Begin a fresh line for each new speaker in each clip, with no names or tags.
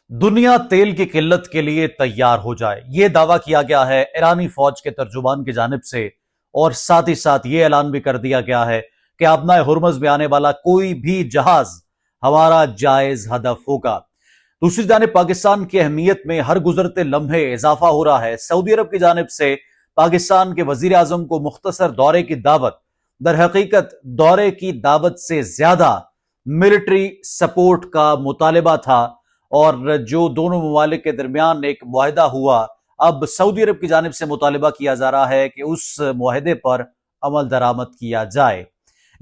दुनिया तेल की किल्लत के लिए तैयार हो जाए, ये दावा किया गया है ईरानी फौज के तर्जुमान की जानिब से। और साथ ही साथ ये ऐलान भी कर दिया गया है कि आबनाए हुर्मुज़ में आने वाला कोई भी जहाज हमारा जायज हदफ होगा। दूसरी जानिब पाकिस्तान की अहमियत में हर गुजरते लम्हे इजाफा हो रहा है। सऊदी अरब की जानिब से पाकिस्तान के वजीर आजम को मुख्तसर दौरे की दावत, दर हकीकत दौरे की दावत से ज्यादा मिलिट्री सपोर्ट का मुतालबा था। और जो दोनों ममालिक के दरमियान एक मुआहदा हुआ, अब सऊदी अरब की जानिब से मुतालबा किया जा रहा है कि उस मुआहदे पर अमल दरामद किया जाए।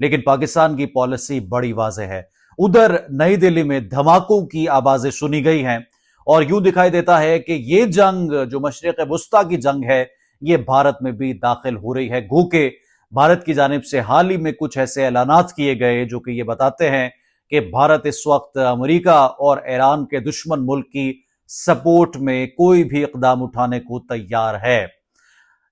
लेकिन पाकिस्तान की पॉलिसी बड़ी वाज़ेह है। उधर नई दिल्ली में धमाकों की आवाजें सुनी गई हैं और यूं दिखाई देता है कि ये जंग जो मशरिक वुस्ता की जंग है, ये भारत में भी दाखिल हो रही है। गो के भारत की जानिब से हाल ही में कुछ ऐसे ऐलानात किए गए जो कि ये बताते हैं कि भारत इस वक्त अमेरिका और ईरान के दुश्मन मुल्क की सपोर्ट में कोई भी इकदाम उठाने को तैयार है।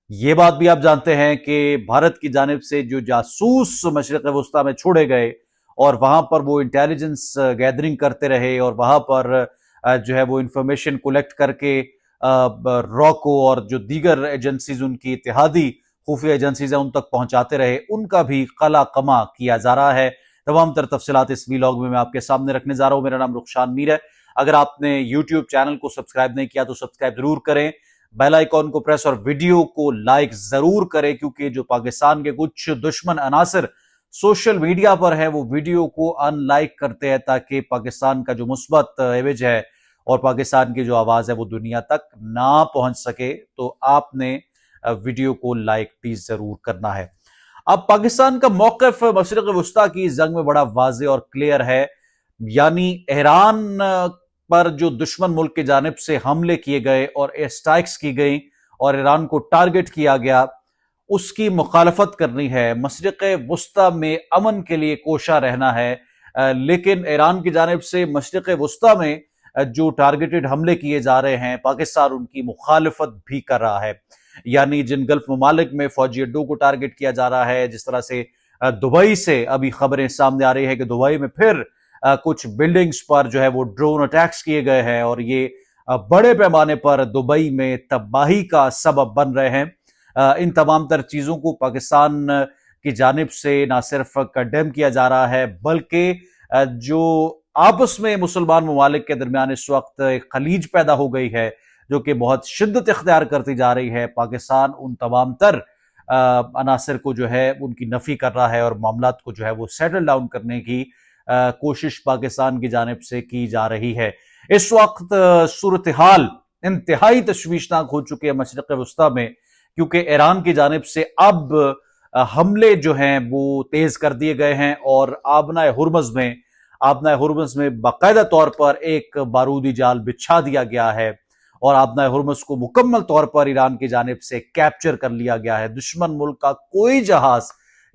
ये बात भी आप जानते हैं कि भारत की जानिब से जो जासूस मशरिक वुस्ता में छोड़े गए और वहां पर वो इंटेलिजेंस गैदरिंग करते रहे और वहां पर जो है वो इंफॉर्मेशन कलेक्ट करके रॉको और जो दीगर एजेंसीज, उनकी इत्तेहादी खुफिया एजेंसीज हैं, उन तक पहुंचाते रहे, उनका भी कला कमा किया जा रहा है। तमाम तर तफसीलात इस वीलॉग में मैं आपके सामने रखने जा रहा हूं। मेरा नाम रुखशान मीर है। अगर आपने यूट्यूब चैनल को सब्सक्राइब नहीं किया तो सब्सक्राइब जरूर करें, बेल आइकॉन को प्रेस और वीडियो को लाइक जरूर करें, क्योंकि जो पाकिस्तान के कुछ दुश्मन अनासर सोशल मीडिया पर है वो वीडियो को अनलाइक करते हैं ताकि पाकिस्तान का जो मुस्बत इमेज है और पाकिस्तान की जो आवाज है वो दुनिया तक ना पहुंच सके। तो आपने वीडियो को लाइक प्लीज जरूर करना है। अब पाकिस्तान का मौक़िफ़ मशरिक़ वुस्ता की जंग में बड़ा वाज़ेह और क्लियर है। यानी ईरान पर जो दुश्मन मुल्क की जानिब से हमले किए गए और एयर स्ट्राइक्स की गई और ईरान को टारगेट किया गया, उसकी मुखालफत करनी है। मशरिक़ वुस्ता में अमन के लिए कोशा रहना है। लेकिन ईरान की जानिब से मशरिक़ वुस्ता में जो टारगेटेड हमले किए जा रहे हैं, पाकिस्तान उनकी मुखालफत भी कर रहा है। यानी जिन गल्फ ममालिक में फौजी अड्डों को टारगेट किया जा रहा है, जिस तरह से दुबई से अभी खबरें सामने आ रही है कि दुबई में फिर कुछ बिल्डिंग्स पर जो है वो ड्रोन अटैक्स किए गए हैं और ये बड़े पैमाने पर दुबई में तबाही का सबब बन रहे हैं। इन तमाम तर चीजों को पाकिस्तान की जानिब से ना सिर्फ कंडेम किया जा रहा है, बल्कि जो आपस में मुसलमान ममालिक के दरमियान इस वक्त एक खलीज पैदा हो गई है जो कि बहुत शिद्दत इख्तियार करती जा रही है। पाकिस्तान उन तमाम तर अनासर को जो है उनकी नफी कर रहा है और मामलात को जो है वो सेटल डाउन करने की कोशिश पाकिस्तान की जानिब से की जा रही है। इस वक्त सूरत हाल इंतहाई तशवीशनाक हो चुके हैं मशरिक़ वुस्ता में, क्योंकि ईरान की जानिब से अब हमले जो हैं वो तेज कर दिए गए हैं और आबनाए हुर्मुज़ में बाकायदा तौर पर एक बारूदी जाल बिछा दिया गया है और आबनाए हुर्मुज़ को मुकम्मल तौर पर ईरान की जानिब से कैप्चर कर लिया गया है। दुश्मन मुल्क का कोई जहाज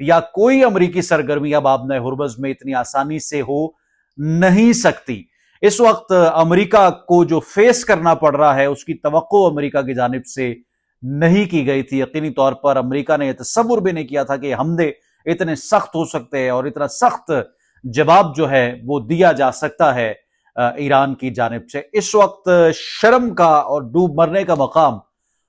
या कोई अमरीकी सरगर्मी अब आबनाए हुर्मुज़ में इतनी आसानी से हो नहीं सकती। इस वक्त अमरीका को जो फेस करना पड़ रहा है उसकी तवक्को अमरीका की जानिब से नहीं की गई थी। यकीनी तौर पर अमरीका ने यह तसव्वुर भी नहीं किया था कि हमले इतने सख्त हो सकते हैं और इतना सख्त जवाब जो है वो दिया जा सकता है ईरान की जानिब से। इस वक्त शर्म का और डूब मरने का मकाम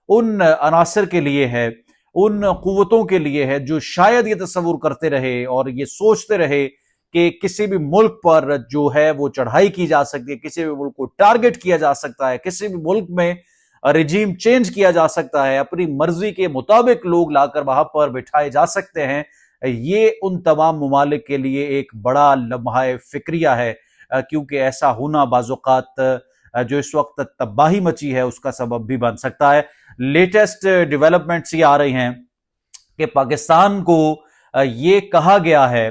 उन अनासर के लिए है, उन कुव्वतों के लिए है जो शायद ये तस्वुर करते रहे और ये सोचते रहे कि किसी भी मुल्क पर जो है वो चढ़ाई की जा सकती है, किसी भी मुल्क को टारगेट किया जा सकता है, किसी भी मुल्क में रिजीम चेंज किया जा सकता है, अपनी मर्जी के मुताबिक लोग लाकर वहां पर बिठाए जा सकते हैं। ये उन तमाम ममालिक के लिए एक बड़ा लम्हा फिक्रिया है, क्योंकि ऐसा होना बाज़ौक़ात जो इस वक्त तबाही मची है उसका सबब भी बन सकता है। लेटेस्ट डेवलपमेंट्स ये आ रही हैं कि पाकिस्तान को ये कहा गया है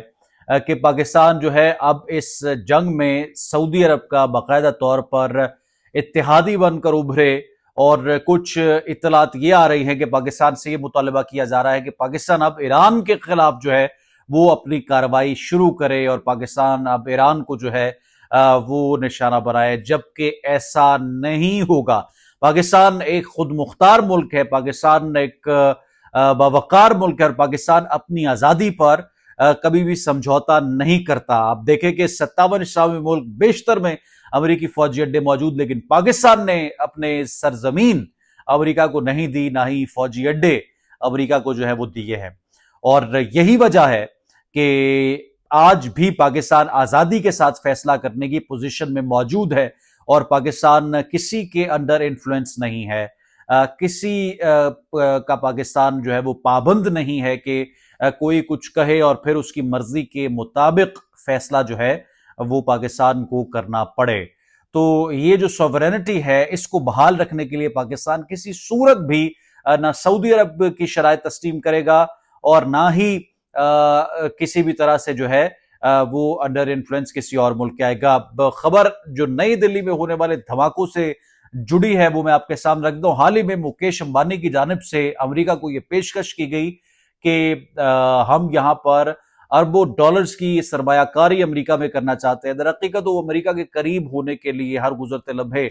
कि पाकिस्तान जो है अब इस जंग में सऊदी अरब का बाकायदा तौर पर इत्तेहादी बनकर उभरे और कुछ इत्तलात ये आ रही हैं कि पाकिस्तान से ये मुतालबा किया जा रहा है कि पाकिस्तान अब ईरान के खिलाफ जो है वो अपनी कार्रवाई शुरू करे और पाकिस्तान अब ईरान को जो है वो निशाना बनाए, जबकि ऐसा नहीं होगा। पाकिस्तान एक खुद मुख्तार मुल्क है, पाकिस्तान एक बावकार मुल्क है और पाकिस्तान अपनी आज़ादी पर کبھی بھی سمجھوتا نہیں کرتا. آپ دیکھیں کہ 57 اسلامی ملک بیشتر میں امریکی فوجی اڈے موجود، لیکن پاکستان نے اپنے سرزمین امریکہ کو نہیں دی، نہ ہی فوجی اڈے امریکہ کو جو ہے وہ دیے ہیں. اور یہی وجہ ہے کہ آج بھی پاکستان آزادی کے ساتھ فیصلہ کرنے کی پوزیشن میں موجود ہے، اور پاکستان کسی کے انڈر انفلوئنس نہیں ہے، کسی کا پاکستان جو ہے وہ پابند نہیں ہے کہ کوئی کچھ کہے اور پھر اس کی مرضی کے مطابق فیصلہ جو ہے وہ پاکستان کو کرنا پڑے. تو یہ جو سوورینٹی ہے اس کو بحال رکھنے کے لیے پاکستان کسی صورت بھی نہ سعودی عرب کی شرائط تسلیم کرے گا اور نہ ہی کسی بھی طرح سے جو ہے وہ انڈر انفلوئنس کسی اور ملک کے آئے گا. خبر جو نئی دلی میں ہونے والے دھماکوں سے جڑی ہے وہ میں آپ کے سامنے رکھ دوں. حال ہی میں مکیش امبانی کی جانب سے امریکہ کو یہ پیشکش کی گئی کہ ہم یہاں پر اربوں ڈالرز کی سرمایہ کاری امریکہ میں کرنا چاہتے ہیں. در حقیقت وہ امریکہ کے قریب ہونے کے لیے ہر گزرتے لمحے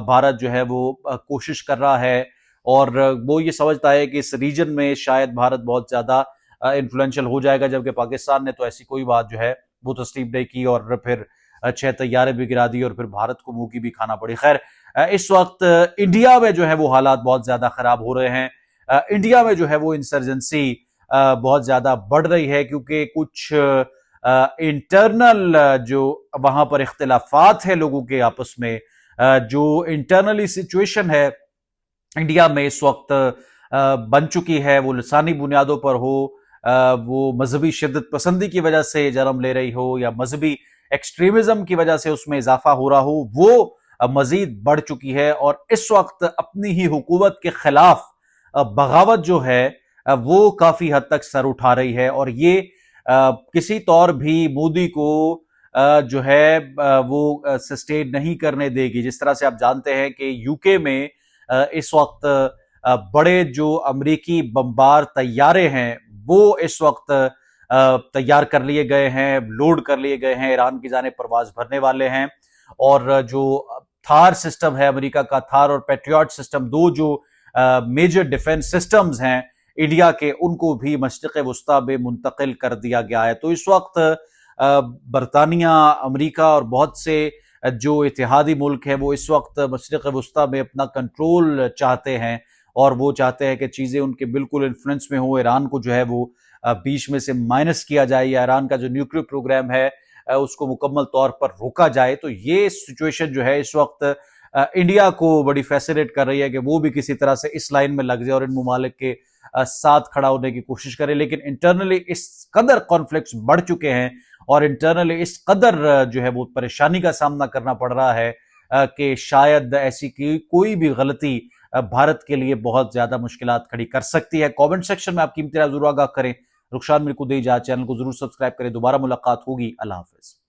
بھارت جو ہے وہ کوشش کر رہا ہے، اور وہ یہ سمجھتا ہے کہ اس ریجن میں شاید بھارت بہت زیادہ انفلوئنشل ہو جائے گا، جبکہ پاکستان نے تو ایسی کوئی بات جو ہے وہ تسلیم نہیں کی اور پھر 6 طیارے بھی گرا دی اور پھر بھارت کو منہ کی بھی کھانا پڑی. خیر، اس وقت انڈیا میں جو ہے وہ حالات بہت زیادہ خراب ہو رہے ہیں. انڈیا میں جو ہے وہ انسرجنسی بہت زیادہ بڑھ رہی ہے، کیونکہ کچھ انٹرنل جو وہاں پر اختلافات ہیں لوگوں کے آپس میں، جو انٹرنلی سچویشن ہے انڈیا میں اس وقت بن چکی ہے، وہ لسانی بنیادوں پر ہو، وہ مذہبی شدت پسندی کی وجہ سے جنم لے رہی ہو یا مذہبی ایکسٹریمزم کی وجہ سے اس میں اضافہ ہو رہا ہو، وہ مزید بڑھ چکی ہے. اور اس وقت اپنی ہی حکومت کے خلاف بغاوت جو ہے وہ کافی حد تک سر اٹھا رہی ہے، اور یہ کسی طور بھی مودی کو جو ہے وہ سسٹین نہیں کرنے دے گی. جس طرح سے آپ جانتے ہیں کہ یو کے میں اس وقت بڑے جو امریکی بمبار طیارے ہیں وہ اس وقت تیار کر لیے گئے ہیں، لوڈ کر لیے گئے ہیں، ایران کی جانب پرواز بھرنے والے ہیں. اور جو تھار سسٹم ہے امریکہ کا، تھار اور پیٹریوٹ سسٹم، دو جو میجر ڈیفنس سسٹمز ہیں انڈیا کے، ان کو بھی مشرق وسطیٰ میں منتقل کر دیا گیا ہے. تو اس وقت برطانیہ، امریکہ اور بہت سے جو اتحادی ملک ہیں وہ اس وقت مشرق وسطیٰ میں اپنا کنٹرول چاہتے ہیں، اور وہ چاہتے ہیں کہ چیزیں ان کے بالکل انفلوئنس میں ہوں. ایران کو جو ہے وہ بیچ میں سے مائنس کیا جائے، یا ایران کا جو نیوکلیئر پروگرام ہے اس کو مکمل طور پر روکا جائے. تو یہ سچویشن جو ہے اس وقت انڈیا کو بڑی فیسینیٹ کر رہی ہے کہ وہ بھی کسی طرح سے اس لائن میں لگ جائے اور ان ممالک کے ساتھ کھڑا ہونے کی کوشش کرے. لیکن انٹرنلی اس قدر کانفلکٹس بڑھ چکے ہیں اور انٹرنلی اس قدر جو ہے وہ پریشانی کا سامنا کرنا پڑ رہا ہے کہ شاید ایسی کی کوئی بھی غلطی بھارت کے لیے بہت زیادہ مشکلات کھڑی کر سکتی ہے. کامنٹ سیکشن میں آپ قیمتی رائے ضرور آگاہ کریں. رخشان ملک کو دے اجازت، چینل کو ضرور سبسکرائب کریں. دوبارہ ملاقات ہوگی. اللہ حافظ.